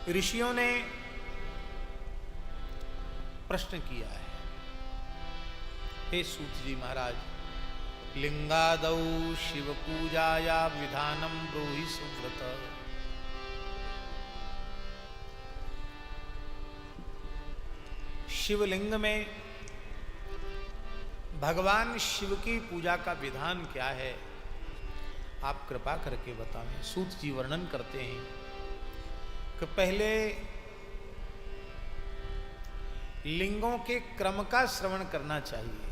ऋषियों ने प्रश्न किया है, हे सूत जी महाराज, लिंगादौ शिव पूजाया विधानम ब्रूहि सुव्रत। शिवलिंग में भगवान शिव की पूजा का विधान क्या है, आप कृपा करके बताएं। सूत जी वर्णन करते हैं कि पहले लिंगों के क्रम का श्रवण करना चाहिए।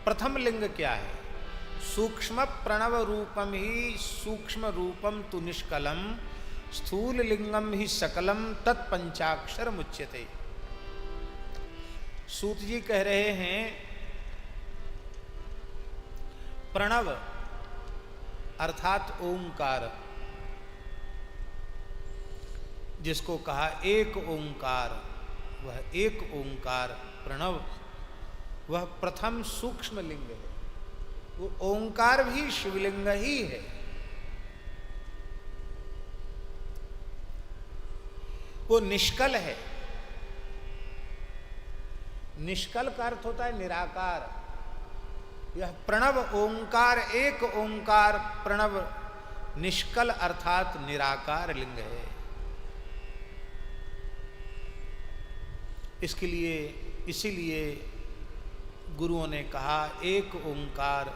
प्रथम लिंग क्या है? सूक्ष्म प्रणव रूपम ही सूक्ष्म रूपम तु निष्कलम स्थूल लिंगम ही सकलम तत्पंचाक्षर मुच्यते। सूत जी कह रहे हैं प्रणव अर्थात ओंकार, जिसको कहा एक ओंकार, वह एक ओंकार प्रणव, वह प्रथम सूक्ष्म लिंग है। वो ओंकार भी शिवलिंग ही है। वो निष्कल है। निष्कल का अर्थ होता है निराकार। यह प्रणव ओंकार, एक ओंकार प्रणव निष्कल अर्थात निराकार लिंग है। इसके लिए, इसीलिए गुरुओं ने कहा एक ओंकार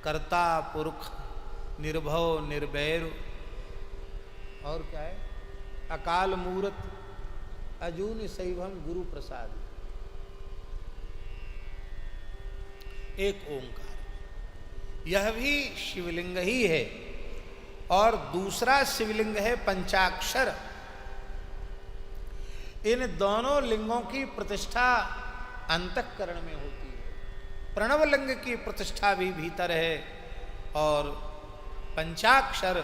कर्ता पुरुष निर्भव निर्वैर, और क्या है, अकाल मूर्त अजून शैवम गुरु प्रसाद। एक ओंकार यह भी शिवलिंग ही है। और दूसरा शिवलिंग है पंचाक्षर। इन दोनों लिंगों की प्रतिष्ठा अंतःकरण में होती है। प्रणव लिंग की प्रतिष्ठा भी भीतर है, और पंचाक्षर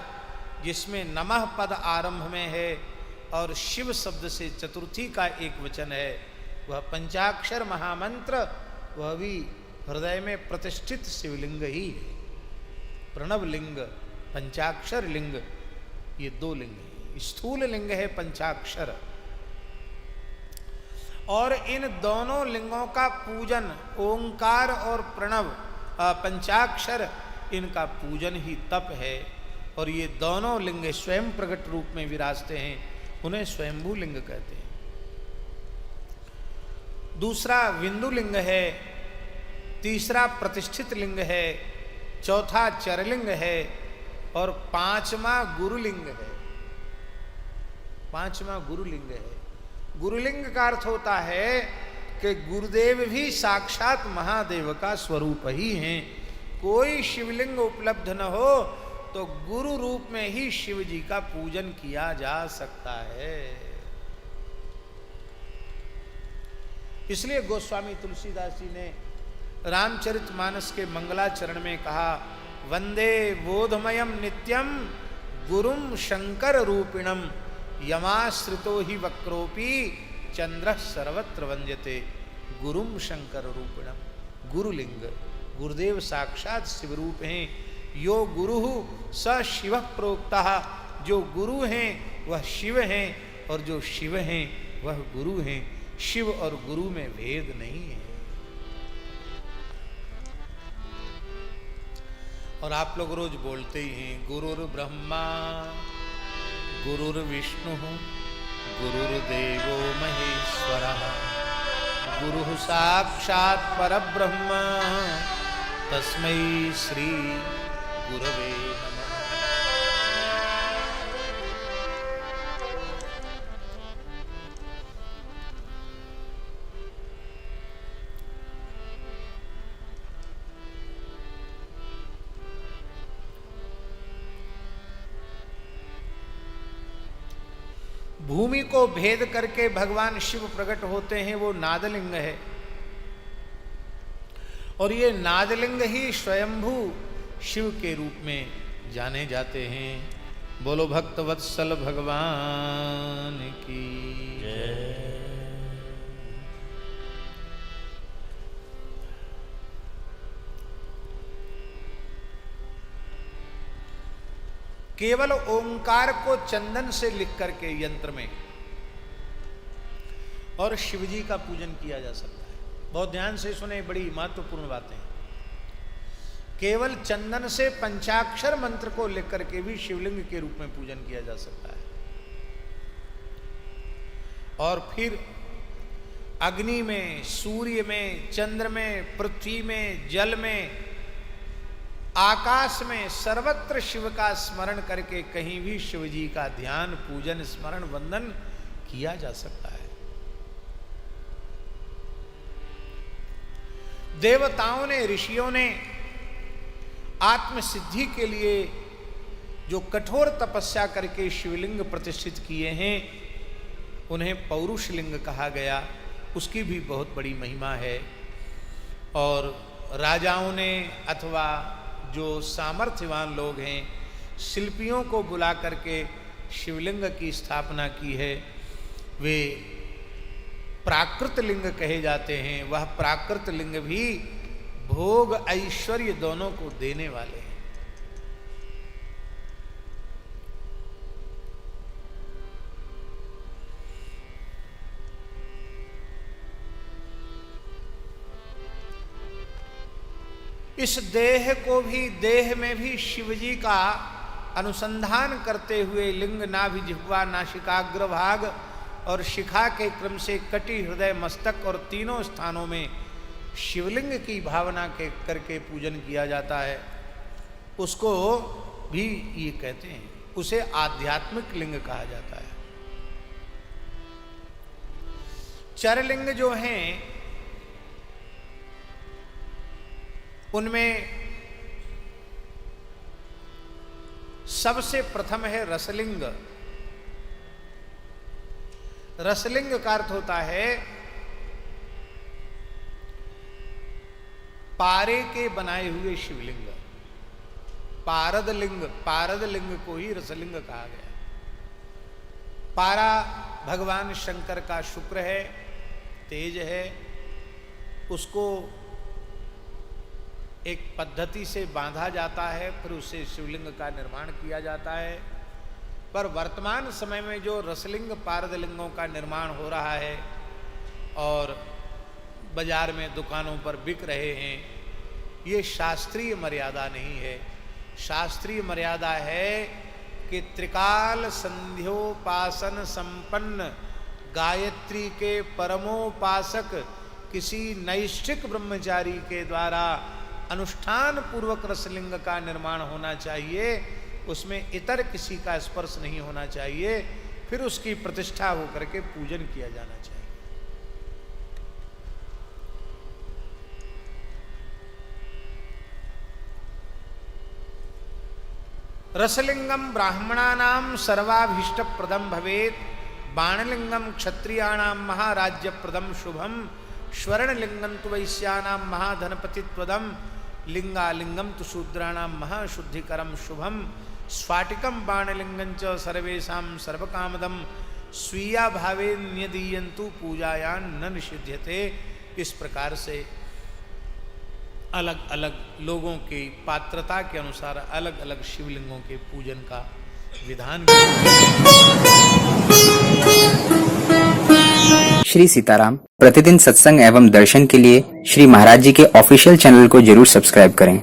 जिसमें नमः पद आरंभ में है और शिव शब्द से चतुर्थी का एक वचन है, वह पंचाक्षर महामंत्र, वह भी हृदय में प्रतिष्ठित शिवलिंग ही है। प्रणव लिंग, पंचाक्षर लिंग, ये दो लिंग हैं। स्थूल लिंग है पंचाक्षर, और इन दोनों लिंगों का पूजन, ओंकार और प्रणव पंचाक्षर, इनका पूजन ही तप है। और ये दोनों लिंग स्वयं प्रकट रूप में विराजते हैं, उन्हें स्वयंभू लिंग कहते हैं। दूसरा विंदु लिंग है, तीसरा प्रतिष्ठित लिंग है, चौथा चरलिंग है, और पांचवा गुरुलिंग है। पांचवा गुरुलिंग है। गुरुलिंग का अर्थ होता है कि गुरुदेव भी साक्षात महादेव का स्वरूप ही हैं। कोई शिवलिंग उपलब्ध न हो तो गुरु रूप में ही शिव जी का पूजन किया जा सकता है। इसलिए गोस्वामी तुलसीदास जी ने रामचरितमानस के मंगलाचरण में कहा, वंदे बोधमयम नित्यम गुरुम शंकर रूपिणम यमाश्रितो ही वक्रोपी चंद्र सर्वत्र वंद्यते। गुरुम शंकर रूपिणम, गुरुलिंग, गुरुदेव साक्षात शिव रूप हैं। यो गुरु स शिव प्रोक्ता, जो गुरु हैं वह शिव हैं, और जो शिव हैं वह गुरु हैं। शिव और गुरु में भेद नहीं है। और आप लोग रोज बोलते ही हैं, गुरुर् ब्रह्मा गुरुर्विष्णु गुरुर्देवो महेश्वरः गुरुः साक्षात् परब्रह्म तस्मै श्री गुरवे नमः। भूमि को भेद करके भगवान शिव प्रकट होते हैं, वो नादलिंग है। और ये नादलिंग ही स्वयंभू शिव के रूप में जाने जाते हैं। बोलो भक्त वत्सल भगवान की जय। केवल ओंकार को चंदन से लिख करके यंत्र में और शिवजी का पूजन किया जा सकता है। बहुत ध्यान से सुने, बड़ी महत्वपूर्ण बातें। केवल चंदन से पंचाक्षर मंत्र को लिख करके भी शिवलिंग के रूप में पूजन किया जा सकता है। और फिर अग्नि में, सूर्य में, चंद्र में, पृथ्वी में, जल में, आकाश में सर्वत्र शिव का स्मरण करके कहीं भी शिवजी का ध्यान, पूजन, स्मरण, वंदन किया जा सकता है। देवताओं ने, ऋषियों ने आत्मसिद्धि के लिए जो कठोर तपस्या करके शिवलिंग प्रतिष्ठित किए हैं, उन्हें पौरुष लिंग कहा गया। उसकी भी बहुत बड़ी महिमा है। और राजाओं ने अथवा जो सामर्थ्यवान लोग हैं, शिल्पियों को बुला करके शिवलिंग की स्थापना की है। वे प्राकृत लिंग कहे जाते हैं। वह प्राकृत लिंग भी भोग ऐश्वर्य दोनों को देने वाले हैं। इस देह को भी, देह में भी शिवजी का अनुसंधान करते हुए लिंग, नाभि, जिह्वा, नासिकाग्र भाग और शिखा के क्रम से कटी, हृदय, मस्तक और तीनों स्थानों में शिवलिंग की भावना के करके पूजन किया जाता है। उसको भी ये कहते हैं, उसे आध्यात्मिक लिंग कहा जाता है। चरलिंग जो हैं, उनमें सबसे प्रथम है रसलिंग। रसलिंग का अर्थ होता है पारे के बनाए हुए शिवलिंग। पारद लिंग, पारद लिंग को ही रसलिंग कहा गया। पारा भगवान शंकर का शुक्र है, तेज है। उसको एक पद्धति से बांधा जाता है, फिर उससे शिवलिंग का निर्माण किया जाता है। पर वर्तमान समय में जो रसलिंग, पारद लिंगों का निर्माण हो रहा है और बाजार में, दुकानों पर बिक रहे हैं, ये शास्त्रीय मर्यादा नहीं है। शास्त्रीय मर्यादा है कि त्रिकाल संध्योपासन संपन्न गायत्री के परमोपासक किसी नैष्ठिक ब्रह्मचारी के द्वारा अनुष्ठान पूर्वक रसलिंग का निर्माण होना चाहिए। उसमें इतर किसी का स्पर्श नहीं होना चाहिए। फिर उसकी प्रतिष्ठा होकर के पूजन किया जाना चाहिए। रसलिंगम ब्राह्मणानां सर्वाभीष्ट प्रदम भवेत्, बाणलिंगम क्षत्रियाणां महाराज्य प्रदम शुभम, स्वर्णलिंगम तु वैश्यानां महाधनपतित्वदम, लिंगालिंगम तु शूद्राणां महाशुद्धिकरम शुभम, स्फाटिकम बाणलिंगं च सर्वेषां सर्वकामदम, स्वीया भावे न्यदीयन्तु पूजायां न निषिध्यते। इस प्रकार से अलग अलग लोगों की पात्रता के अनुसार अलग अलग शिवलिंगों के पूजन का विधान। श्री सीताराम प्रतिदिन सत्संग एवं दर्शन के लिए श्री महाराज जी के ऑफिशियल चैनल को जरूर सब्सक्राइब करें